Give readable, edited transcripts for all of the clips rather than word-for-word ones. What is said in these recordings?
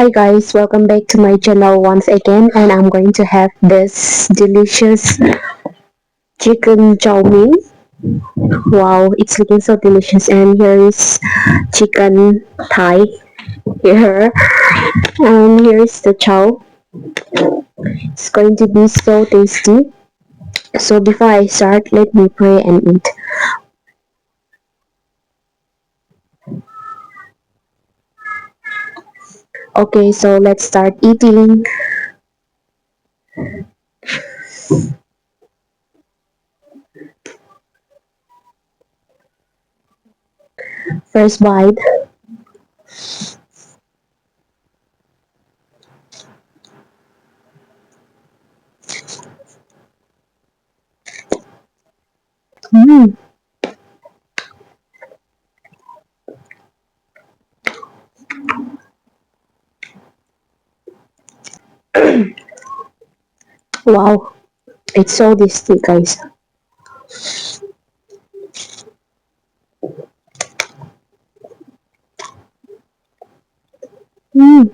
Hi guys, welcome back to my channel once again, and I'm going to have this delicious chicken chowmein. Wow, it's looking so delicious, and here is chicken thigh here, and here is the chow. It's going to be so tasty. So before I start, let me pray and eat. Okay, so let's start eating. First bite. Mm, wow, it's so tasty, guys. Mm,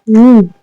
mm.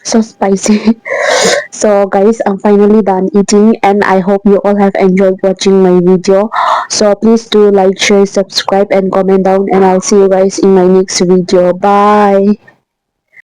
So spicy. So guys, I'm finally done eating and I hope you all have enjoyed watching my video. So please do like, share, subscribe and comment down, and I'll see you guys in my next video. Bye.